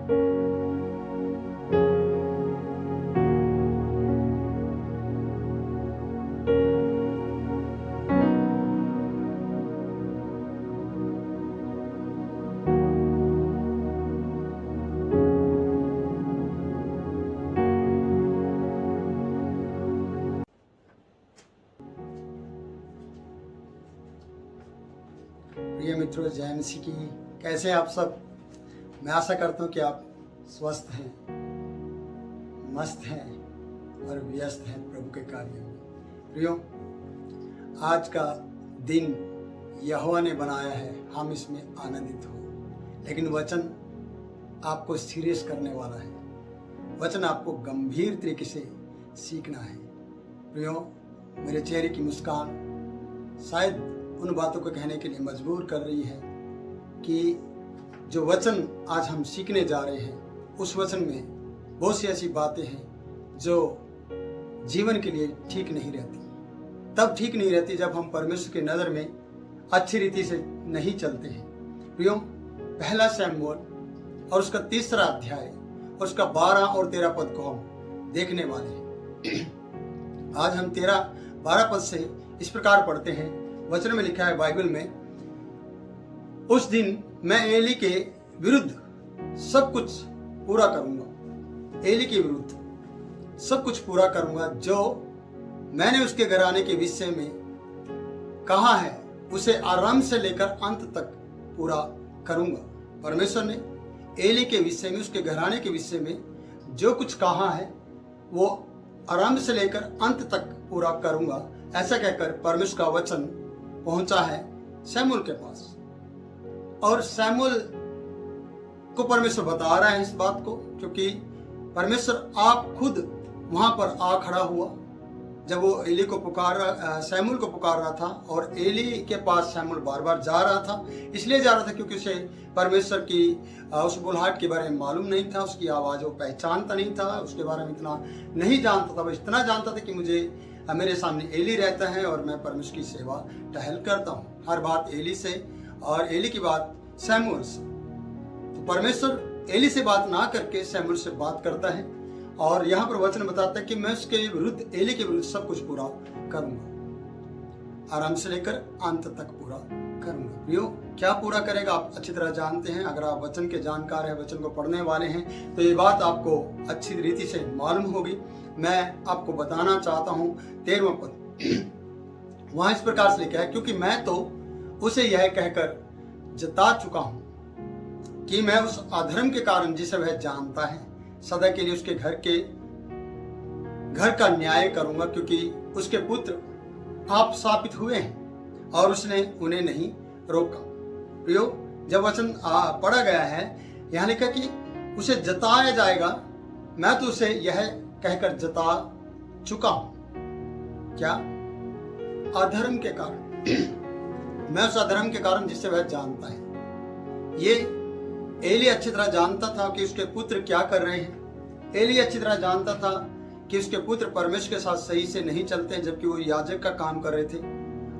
प्रिय मित्रों, जय मसीह की। कैसे हैं आप सब? मैं आशा करता हूँ कि आप स्वस्थ हैं, मस्त हैं और व्यस्त हैं प्रभु के कार्य में। प्रियो, आज का दिन यहोवा ने बनाया है, हम इसमें आनंदित हो। लेकिन वचन आपको सीरियस करने वाला है, वचन आपको गंभीर तरीके से सीखना है। प्रियो, मेरे चेहरे की मुस्कान शायद उन बातों को कहने के लिए मजबूर कर रही है कि जो वचन आज हम सीखने जा रहे हैं, उस वचन में बहुत सी ऐसी बातें हैं जो जीवन के लिए ठीक नहीं रहती। तब ठीक नहीं रहती जब हम परमेश्वर की नज़र में अच्छी रीति से नहीं चलते हैं। प्रियो, पहला शमूएल और उसका 3रा अध्याय और उसका 12 और 13 पद को हम देखने वाले हैं। आज हम 13-12 पद से इस प्रकार पढ़ते हैं। वचन में लिखा है बाइबल में, उस दिन मैं एली के विरुद्ध सब कुछ पूरा करूंगा। एली के विरुद्ध सब कुछ पूरा करूंगा जो मैंने उसके घराने के विषय में कहा है, उसे आरंभ से लेकर अंत तक पूरा करूंगा। परमेश्वर ने एली के विषय में, उसके घराने के विषय में जो कुछ कहा है वो आरंभ से लेकर अंत तक पूरा करूंगा, ऐसा कहकर परमेश्वर का वचन पहुंचा है शमूएल के पास। और शमूएल को परमेश्वर बता रहा है इस बात को, क्योंकि परमेश्वर आप खुद वहां पर आ खड़ा हुआ जब वो एली को शमूएल को पुकार रहा था। और एली के पास शमूएल बार बार जा रहा था, इसलिए जा रहा था क्योंकि उसे परमेश्वर की उस बुलाहट के बारे में मालूम नहीं था, उसकी आवाज़ वो पहचानता नहीं था, उसके बारे में इतना नहीं जानता था। वो इतना जानता था कि मेरे सामने एली रहता है और मैं परमेश्वर की सेवा टहल करता हूँ। हर बात एली से और एली की बात शमूएल से। तो परमेश्वर एली से बात ना करके शमूएल से बात करता है और यहाँ पर वचन बताता है कि मैं उसके विरुद्ध, एली के विरुद्ध सब कुछ पूरा करूंगा, आरंभ से लेकर अंत तक पूरा करूंगा। प्रियो, क्या पूरा करेगा आप अच्छी तरह जानते हैं। अगर आप वचन के जानकार हैं, वचन को पढ़ने वाले हैं, तो ये बात आपको अच्छी रीति से मालूम होगी। मैं आपको बताना चाहता हूँ 13वां पद, वहां इस प्रकार से लिखा है, क्योंकि मैं तो उसे यह कहकर जता चुका हूं कि मैं उस अधर्म के कारण जिसे वह जानता है सदा के लिए उसके घर का न्याय करूंगा, क्योंकि उसके पुत्र आप स्थापित हुए हैं और उसने उन्हें नहीं रोका। प्रियो, जब वचन पढ़ा गया है, यहाँ लिखा कि उसे जताया जाएगा। मैं तो उसे यह कहकर जता चुका हूं, क्या? अधर्म के कारण। मैं उस अधर्म के कारण जिससे वह जानता है। ये एली अच्छी तरह जानता था कि उसके पुत्र क्या कर रहे हैं। एली अच्छी तरह जानता था कि उसके पुत्र परमेश्वर के साथ सही से नहीं चलते, जबकि वो याजक का काम कर रहे थे।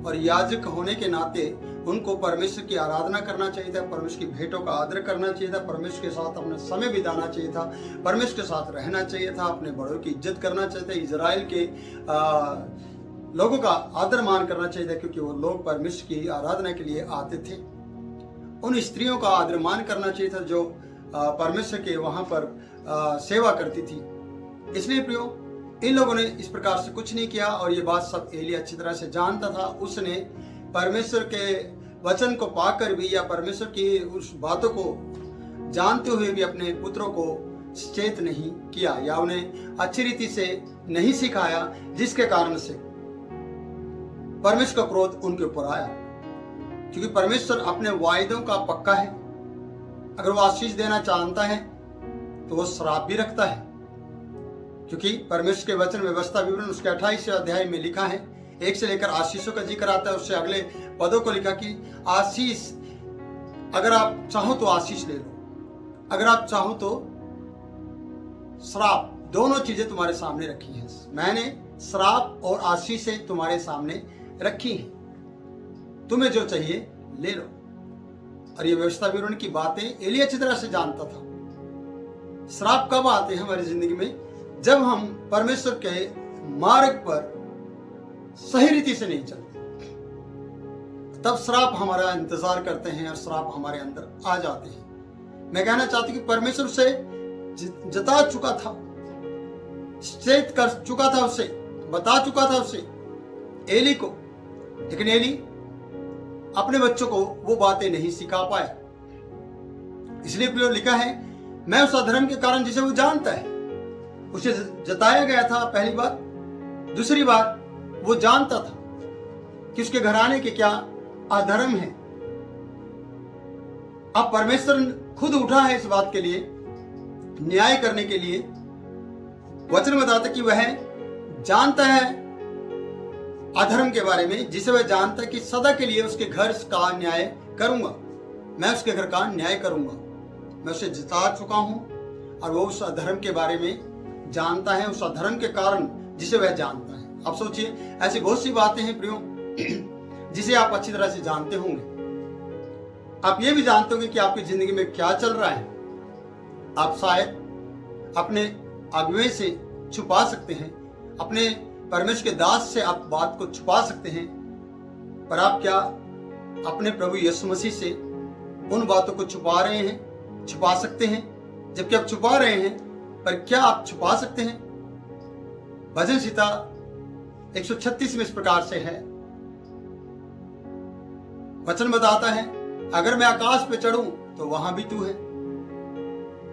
और याजक होने के नाते उनको परमेश्वर की आराधना करना चाहिए था, परमेश्वर की भेंटों का आदर करना चाहिए था, परमेश्वर के साथ अपना समय बिताना चाहिए था, परमेश्वर के साथ रहना चाहिए था, अपने बड़ों की इज्जत करना चाहिए था, इजराइल के लोगों का आदर मान करना चाहिए था, क्योंकि वो लोग परमेश्वर की आराधना के लिए आते थे। उन स्त्रियों का आदर मान करना चाहिए था जो परमेश्वर के वहां पर सेवा करती थी। इसलिए प्रियो, इन लोगों ने इस प्रकार से कुछ नहीं किया और ये बात सब एली अच्छी तरह से जानता था। उसने परमेश्वर के वचन को पाकर भी या परमेश्वर की उस बातों को जानते हुए भी अपने पुत्रों को सचेत नहीं किया या उन्हें अच्छी रीति से नहीं सिखाया, जिसके कारण से परमेश्वर का क्रोध उनके ऊपर आया। क्योंकि परमेश्वर अपने वायदों का पक्का है। अगर वो आशीष देना चाहता है तो वो श्राप भी रखता है, क्योंकि परमेश्वर के वचन व्यवस्था विवरण उसके 28वें अध्याय में लिखा है, 1 से लेकर आशीषों का जिक्र आता है। उससे अगले पदों को लिखा कि आशीष, अगर आप चाहो तो आशीष ले लो, अगर आप चाहो तो श्राप, दोनों चीजें तुम्हारे सामने रखी हैं। मैंने श्राप और आशीषें तुम्हारे सामने रखी हैं, तुम्हें जो चाहिए ले लो। और ये व्यवस्था विवरण की बातें एली अच्छी तरह से जानता था। श्राप कब आते हैं हमारी जिंदगी में? जब हम परमेश्वर के मार्ग पर सही रीति से नहीं चलते, तब श्राप हमारा इंतजार करते हैं और श्राप हमारे अंदर आ जाते हैं। मैं कहना चाहती हूँ कि परमेश्वर से जता चुका था, चेत कर चुका था, उसे बता चुका था उसे, एली को, लेकिन एली अपने बच्चों को वो बातें नहीं सिखा पाया। इसलिए प्रियो लिखा है, मैं उस अधर्म के कारण जिसे वो जानता है, उसे जताया गया था। पहली बात। दूसरी बात, वो जानता था कि उसके घराने के क्या अधर्म है। अब परमेश्वर खुद उठा है इस बात के लिए, न्याय करने के लिए। वचन बताता कि वह जानता है अधर्म के बारे में, जिसे वह जानता है कि सदा के लिए उसके घर का न्याय करूंगा, मैं उसके घर का न्याय करूंगा। मैं उसे जिता चुका हूं और वो उस अधर्म के बारे में जानता है, उस अधर्म के कारण जिसे वह जानता है। आप सोचिए, ऐसी बहुत सी बातें हैं प्रियो जिसे आप अच्छी तरह से जानते होंगे। आप ये भी जानते होंगे कि आपकी जिंदगी में क्या चल रहा है। आप शायद अपने अगुवे से छुपा सकते हैं, अपने परमेश्वर के दास से आप बात को छुपा सकते हैं, पर आप क्या अपने प्रभु यीशु मसीह से उन बातों को छुपा रहे हैं, छुपा सकते हैं? जबकि आप छुपा रहे हैं, पर क्या आप छुपा सकते हैं? भजन संहिता 136 में इस प्रकार से है, वचन बताता है, अगर मैं आकाश पे चढ़ूं तो वहां भी तू है,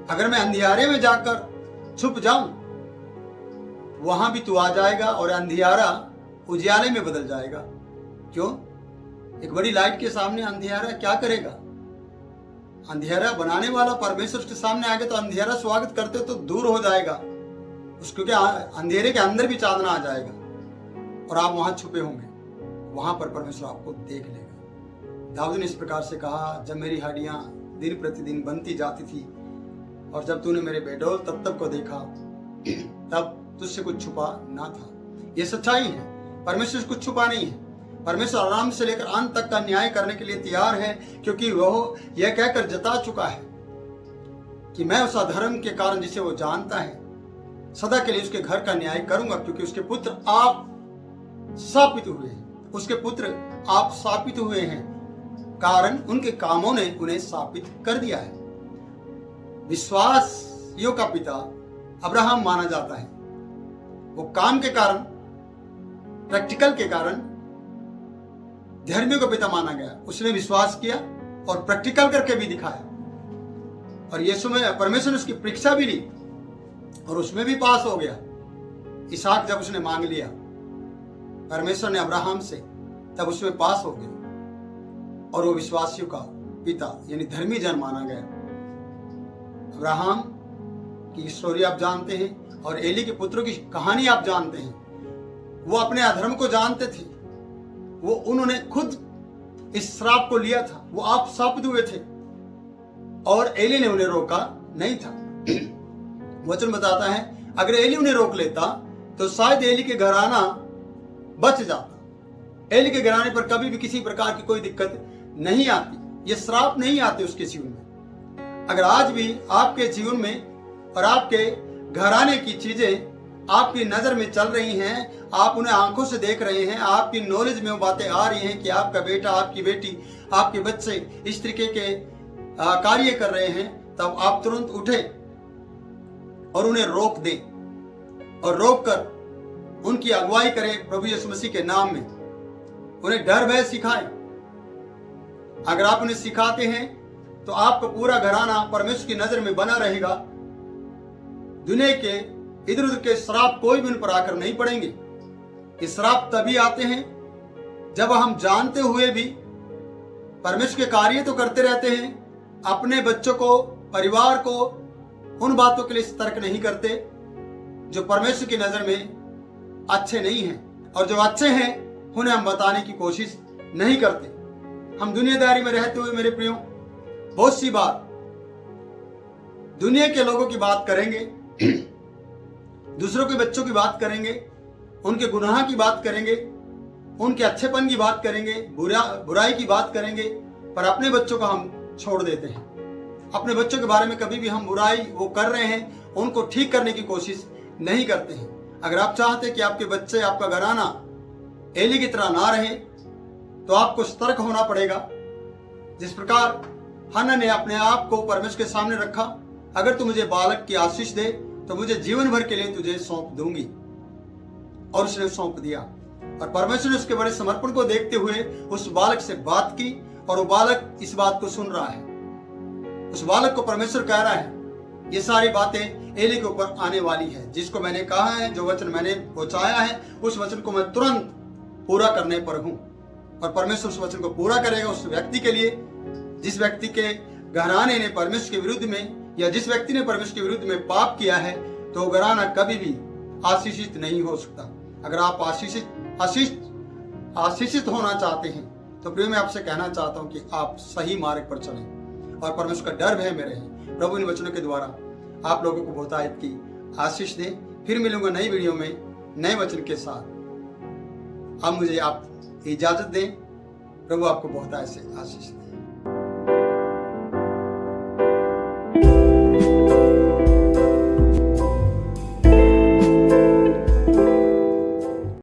अगर मैं अंधियारे में जाकर छुप जाऊं वहां भी तू आ जाएगा और अंधियारा उजियाले में बदल जाएगा। क्यों? एक बड़ी लाइट के सामने अंधियारा क्या करेगा? अंधियारा बनाने वाला परमेश्वर के सामने आगे तो अंधियारा स्वागत करते तो दूर हो जाएगा, उसको क्या अंधेरे के अंदर भी चांदना आ जाएगा और आप वहां छुपे होंगे, वहां पर परमेश्वर आपको देख लेगा। दाऊद ने इस प्रकार से कहा, जब मेरी हड्डियां दिन प्रतिदिन बनती जाती थी और जब तूने मेरे बेडौल तब को देखा, तब तुझसे कुछ छुपा ना था। ये सच्चाई है, परमेश्वर से कुछ छुपा नहीं है। परमेश्वर आराम से लेकर अंत तक का न्याय करने के लिए तैयार है, क्योंकि वह यह कहकर जता चुका है कि मैं उस अधर्म के कारण जिसे वो जानता है, सदा के लिए उसके घर का न्याय करूंगा, क्योंकि उसके पुत्र आप शापित हुए हैं, उसके पुत्र आप शापित हुए हैं, कारण उनके कामों ने उन्हें शापित कर दिया है। विश्वासियों का पिता अब्राहम माना जाता है। वो काम के कारण, प्रैक्टिकल के कारण धर्मियों का पिता माना गया। उसने विश्वास किया और प्रैक्टिकल करके भी दिखाया, और यीशु में परमेश्वर ने उसकी परीक्षा भी ली और उसमें भी पास हो गया। इसहाक जब उसने मांग लिया परमेश्वर ने अब्राहम से, तब उसमें पास हो गया और वो विश्वासियों का पिता यानी धर्मी जन माना गया। अब्राहम की स्टोरी आप जानते हैं और एली के पुत्रों की कहानी आप जानते हैं। वो अपने अधर्म को जानते थे, वो उन्होंने खुद इस श्राप को लिया था, वो आप शापित हुए थे और एली ने उन्हें रोका नहीं था। वचन बताता है, अगर एली उन्हें रोक लेता तो शायद एली के घराना बच जाता। एली के घराने पर कभी भी किसी प्रकार की कोई दिक्कत नहीं आती, ये श्राप नहीं आते उसके जीवन में। अगर आज भी आपके जीवन में और आपके घराने की चीजें आपकी नजर में चल रही हैं, आप उन्हें आंखों से देख रहे हैं, आपकी नॉलेज में वो बातें आ रही हैं कि आपका बेटा, आपकी बेटी, आपके बच्चे इस तरीके के कार्य कर रहे हैं, तब आप तुरंत उठे और उन्हें रोक दें और रोक कर उनकी अगुवाई करें प्रभु यीशु मसीह के नाम में। उन्हें डर भय सिखाएं। अगर आप उन्हें सिखाते हैं तो आपका पूरा घराना परमेश्वर की नजर में बना रहेगा। दुनिया के इधर उधर के श्राप कोई भी उन पर आकर नहीं पड़ेंगे। ये श्राप तभी आते हैं जब हम जानते हुए भी परमेश्वर के कार्य तो करते रहते हैं, अपने बच्चों को, परिवार को उन बातों के लिए सतर्क नहीं करते जो परमेश्वर की नजर में अच्छे नहीं हैं, और जो अच्छे हैं उन्हें हम बताने की कोशिश नहीं करते। हम दुनियादारी में रहते हुए मेरे प्रियो बहुत सी बार दुनिया के लोगों की बात करेंगे, दूसरों के बच्चों की बात करेंगे, उनके गुनाह की बात करेंगे, उनके अच्छेपन की बात करेंगे, बुराई की बात करेंगे, पर अपने बच्चों को हम छोड़ देते हैं, अपने बच्चों के बारे में कभी भी हम बुराई वो कर रहे हैं उनको ठीक करने की कोशिश नहीं करते हैं। अगर आप चाहते हैं कि आपके बच्चे, आपका घराना एली की तरह ना रहे, तो आपको सतर्क होना पड़ेगा। जिस प्रकार हन्ना ने अपने आप को परमेश्वर के सामने रखा, अगर तू मुझे बालक की आशीष दे तो मुझे जीवन भर के लिए तुझे सौंप दूंगी, और उसने सौंप दिया। और परमेश्वर ने उसके बड़े समर्पण को देखते हुए उस बालक से बात की, और वो बालक इस बात को सुन रहा है। उस बालक को परमेश्वर कह रहा है ये सारी बातें एली के ऊपर आने वाली है। जिसको मैंने कहा है, जो वचन मैंने पहुंचाया है, उस वचन को मैं तुरंत पूरा करने पर हूं। और परमेश्वर उस वचन को पूरा करेगा उस व्यक्ति के लिए जिस व्यक्ति के घराने ने परमेश्वर के विरुद्ध में, या जिस व्यक्ति ने परमेश्वर के विरुद्ध में पाप किया है, तो वो घराना कभी भी आशीषित नहीं हो सकता। अगर आप आशीषित होना चाहते हैं तो प्रिय मैं आपसे कहना चाहता हूं कि आप सही मार्ग पर चलें और परमेश्वर का डर भय में रहें। प्रभु इन वचनों के द्वारा आप लोगों को बहुतायत की आशीष दे। फिर मिलूंगा नई वीडियो में नए वचन के साथ। अब मुझे आप इजाजत दें। प्रभु आपको बहुतायत से आशीष दे।